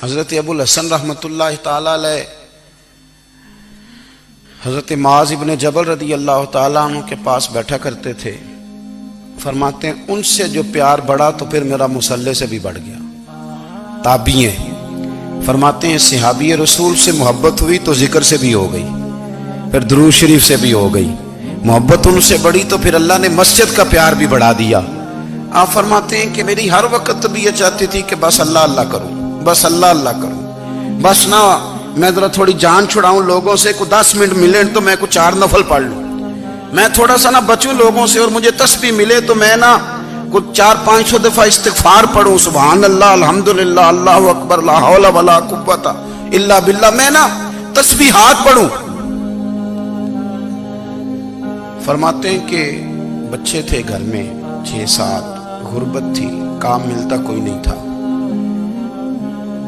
حضرت ابو الحسن رحمتullah تعالی علیہ حضرت معاذ ابن جبل رضی اللہ تعالیٰ عنہ کے پاس بیٹھا کرتے تھے. فرماتے ہیں ان سے جو پیار بڑھا تو پھر میرا مصلی سے بھی بڑھ گیا. تابعی ہیں. فرماتے ہیں صحابی رسول سے محبت ہوئی تو ذکر سے بھی ہو گئی, پھر درود شریف سے بھی ہو گئی. محبت ان سے بڑھی تو پھر اللہ نے مسجد کا پیار بھی بڑھا دیا. آپ فرماتے ہیں کہ میری ہر وقت طبیعت چاہتی تھی کہ بس اللہ اللہ کروں, بس اللہ اللہ کروں, بس نہ میں ذرا تھوڑی جان چھڑاؤں لوگوں سے, کو 10 منٹ ملے تو میں کو 4 نفل پڑھ لوں, میں تھوڑا سا نہ بچوں لوگوں سے اور مجھے تسبیح ملے تو میں نہ کو 400-500 دفعہ استغفار پڑھوں, سبحان اللہ الحمدللہ اللہ اکبر لا حول ولا قوت الا باللہ, میں نہ تسبیحات پڑھوں. فرماتے ہیں کہ بچے تھے گھر میں 6-7, غربت تھی, کام ملتا کوئی نہیں تھا,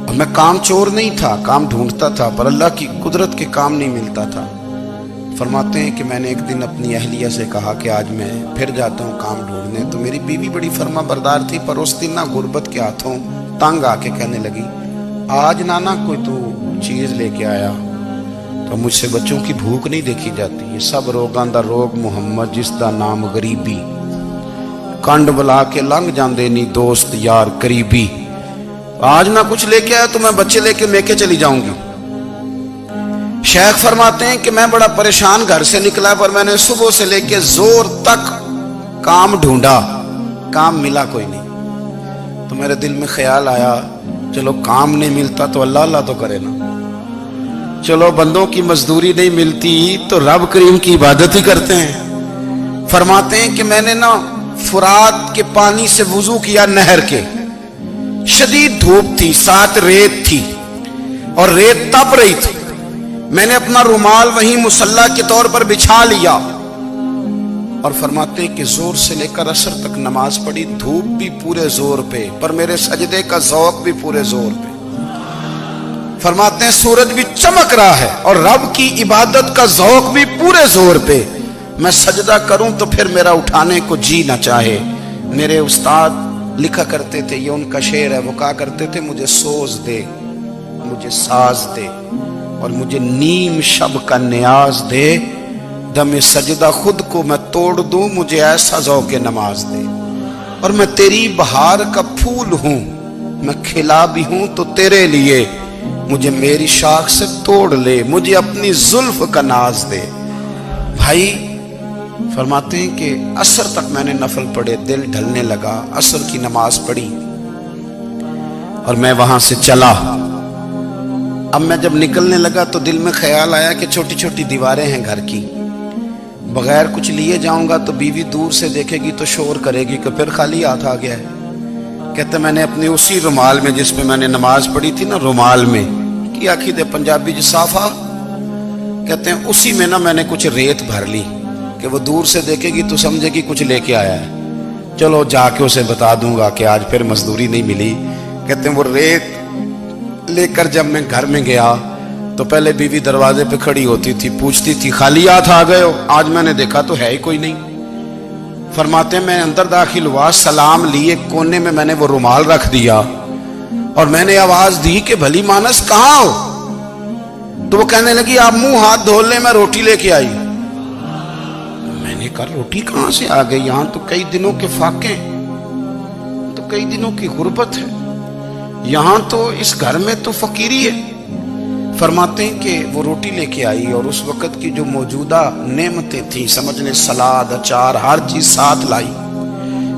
اور میں کام چور نہیں تھا, کام ڈھونڈتا تھا, پر اللہ کی قدرت کے کام نہیں ملتا تھا. فرماتے ہیں کہ میں نے ایک دن اپنی اہلیہ سے کہا کہ آج میں پھر جاتا ہوں کام ڈھونڈنے. تو میری بیوی بڑی فرما بردار تھی, پر اس دن نہ غربت کے ہاتھوں تنگ آ کے کہنے لگی آج نانا کوئی تو چیز لے کے آیا. تو مجھ سے بچوں کی بھوک نہیں دیکھی جاتی, یہ سب روگاں دا روگ محمد جس دا نام غریبی, کنڈ بلا کے لنگ جاندے نہیں دوست یار قریبی. آج نہ کچھ لے کے آیا تو میں بچے لے کے میکے چلی جاؤں گی. شیخ فرماتے ہیں کہ میں بڑا پریشان گھر سے نکلا, پر میں نے صبح سے لے کے زور تک کام ڈھونڈا, کام ملا کوئی نہیں. تو میرے دل میں خیال آیا چلو کام نہیں ملتا تو اللہ اللہ تو کرے نا, چلو بندوں کی مزدوری نہیں ملتی تو رب کریم کی عبادت ہی کرتے ہیں. فرماتے ہیں کہ میں نے نا فرات کے پانی سے وضو کیا, نہر کے, شدید دھوپ تھی, ساتھ ریت تھی اور ریت تپ رہی تھی. میں نے اپنا رومال وہیں مصلی کے طور پر بچھا لیا, اور فرماتے ہیں کہ زور سے لے کر عصر تک نماز پڑھی, دھوپ بھی پورے زور پہ, پر میرے سجدے کا ذوق بھی پورے زور پہ. فرماتے ہیں سورج بھی چمک رہا ہے اور رب کی عبادت کا ذوق بھی پورے زور پہ. میں سجدہ کروں تو پھر میرا اٹھانے کو جی نہ چاہے. میرے استاد لکھا کرتے تھے, یہ ان کا شعر ہے, وہ کہا کرتے تھے مجھے سوز دے, مجھے ساز دے, اور مجھے نیم شب کا نیاز دے, دم سجدہ خود کو میں توڑ دوں, مجھے ایسا ذوق نماز دے. اور میں تیری بہار کا پھول ہوں, میں کھلا بھی ہوں تو تیرے لیے, مجھے میری شاخ سے توڑ لے, مجھے اپنی زلف کا ناز دے. بھائی فرماتے ہیں کہ عصر تک میں نے نفل پڑھے, دل ڈھلنے لگا, عصر کی نماز پڑھی اور میں وہاں سے چلا. اب میں جب نکلنے لگا تو دل میں خیال آیا کہ چھوٹی چھوٹی دیواریں ہیں گھر کی, بغیر کچھ لیے جاؤں گا تو بیوی دور سے دیکھے گی تو شور کرے گی کہ پھر خالی ہاتھ آ گیا ہے. کہتے میں نے اپنی اسی رومال میں جس میں میں نے نماز پڑھی تھی نا, رومال میں کی آخی دے پنجابی جسافہ کہتے ہیں, اسی میں نا میں نے کچھ ریت بھر لی کہ وہ دور سے دیکھے گی تو سمجھے گی کچھ لے کے آیا ہے, چلو جا کے اسے بتا دوں گا کہ آج پھر مزدوری نہیں ملی. کہتے ہیں وہ ریت لے کر جب میں گھر میں گیا تو پہلے بیوی دروازے پہ کھڑی ہوتی تھی, پوچھتی تھی خالی ہاتھ آ گئے ہو, آج میں نے دیکھا تو ہے ہی کوئی نہیں. فرماتے ہیں میں اندر داخل ہوا, سلام لیے, کونے میں نے وہ رومال رکھ دیا اور میں نے آواز دی کہ بھلی مانس کہاں ہو. تو وہ کہنے لگی آپ منہ ہاتھ دھو لیں, میں روٹی لے کے آئی. میں نے کہا روٹی کہاں سے آ گئی, یہاں تو کئی دنوں کے فاقے, تو کئی دنوں کی غربت ہے, یہاں تو اس گھر میں تو فقیری ہے. فرماتے ہیں کہ وہ روٹی لے کے آئی اور اس وقت کی جو موجودہ نعمتیں تھیں, سمجھنے سلاد اچار ہر چیز ساتھ لائی.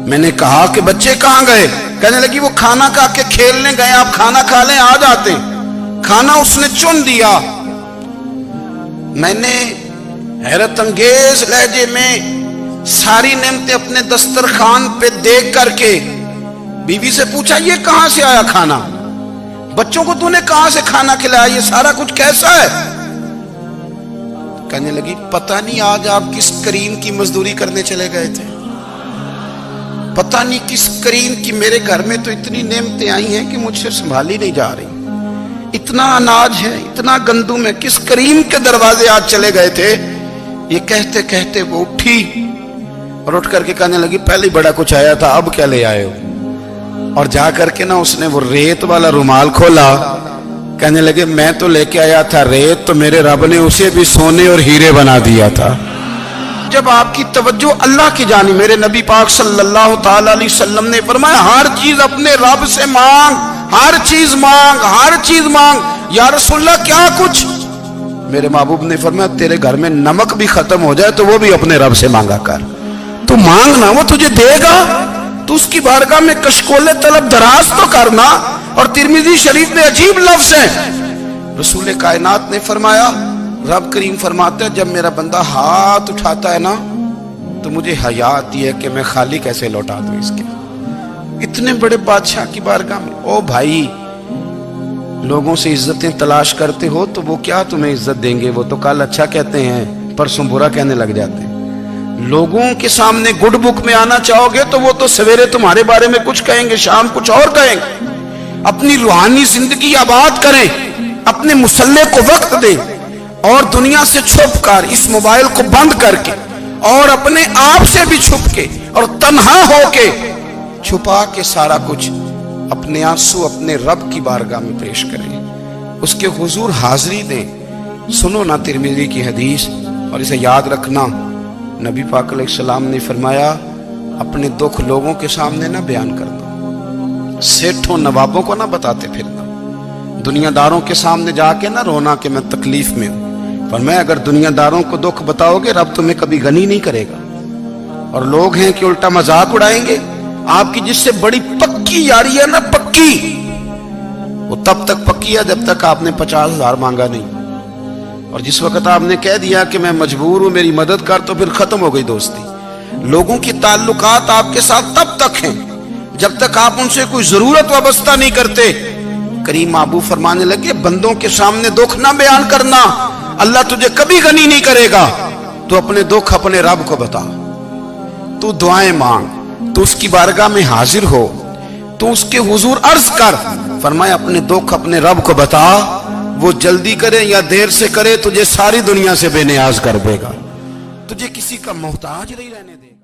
میں نے کہا کہ بچے کہاں گئے, کہنے لگی وہ کھانا کھا کے کھیلنے گئے, آپ کھانا کھا لیں آ جاتے. کھانا اس نے چن دیا. میں نے حیرت انگیز لہجے میں ساری نعمتیں اپنے دسترخوان پہ دیکھ کر کے بیوی سے پوچھا یہ کہاں سے آیا کھانا, بچوں کو تو نے کہاں سے کھانا کھلایا, یہ سارا کچھ کیسا ہے. کہنے لگی پتہ نہیں آج آپ کس کریم کی مزدوری کرنے چلے گئے تھے, پتہ نہیں کس کریم کی, میرے گھر میں تو اتنی نعمتیں آئی ہیں کہ مجھ سے سنبھالی نہیں جا رہی, اتنا اناج ہے, اتنا گندم ہے, کس کریم کے دروازے آج چلے گئے تھے. یہ کہتے کہتے وہ اٹھی اور اٹھ کر کے کہنے لگی پہلے بڑا کچھ آیا تھا, اب کیا لے آئے ہو. اور جا کر کے نا اس نے وہ ریت والا رومال کھولا کہنے لگے میں تو لے کے آیا تھا ریت، تو میرے رب نے اسے بھی سونے اور ہیرے بنا دیا تھا۔ جب آپ کی توجہ اللہ کی جانب، میرے نبی پاک صلی اللہ تعالی علیہ وسلم نے فرمایا ہر چیز اپنے رب سے مانگ، ہر چیز مانگ، ہر چیز مانگ۔ یا رسول اللہ کیا کچھ؟ میرے محبوب نے فرمایا تیرے گھر میں نمک بھی ختم ہو جائے تو وہ بھی اپنے رب سے مانگا کر، تو مانگنا وہ تجھے دے گا، تو اس کی بارگاہ میں کشکول طلب دراز تو کرنا۔ اور ترمذی شریف میں عجیب لفظ ہے، رسول کائنات نے فرمایا، رب کریم فرماتا ہے جب میرا بندہ ہاتھ اٹھاتا ہے نا تو مجھے حیا آتی ہے کہ میں خالی کیسے لوٹا دوں اس کے۔ اتنے بڑے بادشاہ کی بارگاہ میں، او بھائی لوگوں سے عزتیں تلاش کرتے ہو تو وہ کیا تمہیں عزت دیں گے؟ وہ تو کل اچھا کہتے ہیں پرسوں برا کہنے لگ جاتے ہیں۔ لوگوں کے سامنے گڈ بک میں آنا چاہو گے تو وہ تو سویرے تمہارے بارے میں کچھ کہیں گے، شام کچھ اور کہیں گے۔ اپنی روحانی زندگی آباد کریں، اپنے مسلح کو وقت دیں، اور دنیا سے چھپ کر اس موبائل کو بند کر کے اور اپنے آپ سے بھی چھپ کے اور تنہا ہو کے چھپا کے سارا کچھ اپنے آنسو اپنے رب کی بارگاہ میں پیش کریں، اس کے حضور حاضری دیں۔ سنو نا ترمذی کی حدیث اور اسے یاد رکھنا، نبی پاک علیہ السلام نے فرمایا اپنے دکھ لوگوں کے سامنے نہ بیان کرنا، سیٹھوں نوابوں کو نہ بتاتے پھرنا، دنیا داروں کے سامنے جا کے نہ رونا کہ میں تکلیف میں ہوں۔ فرمایا اگر دنیا داروں کو دکھ بتاؤ گے رب تمہیں کبھی غنی نہیں کرے گا، اور لوگ ہیں کہ الٹا مذاق اڑائیں گے۔ آپ کی جس سے بڑی پکی یاری ہے نا، پکی، وہ تب تک پکی ہے جب تک آپ نے 50,000 مانگا نہیں، اور جس وقت آپ نے کہہ دیا کہ میں مجبور ہوں میری مدد کر تو پھر ختم ہو گئی دوستی۔ لوگوں کی تعلقات آپ کے ساتھ تب تک ہیں جب تک آپ ان سے کوئی ضرورت وابستہ نہیں کرتے۔ کریم محبوب فرمانے لگے بندوں کے سامنے دکھ نہ بیان کرنا، اللہ تجھے کبھی غنی نہیں کرے گا۔ تو اپنے دکھ اپنے رب کو بتا، تو دعائیں مانگ، تو اس کی بارگاہ میں حاضر ہو، تو اس کے حضور عرض کر۔ فرمایا اپنے دکھ اپنے رب کو بتا، وہ جلدی کرے یا دیر سے کرے تجھے ساری دنیا سے بے نیاز کر دے گا، تجھے کسی کا محتاج نہیں رہنے دے گا۔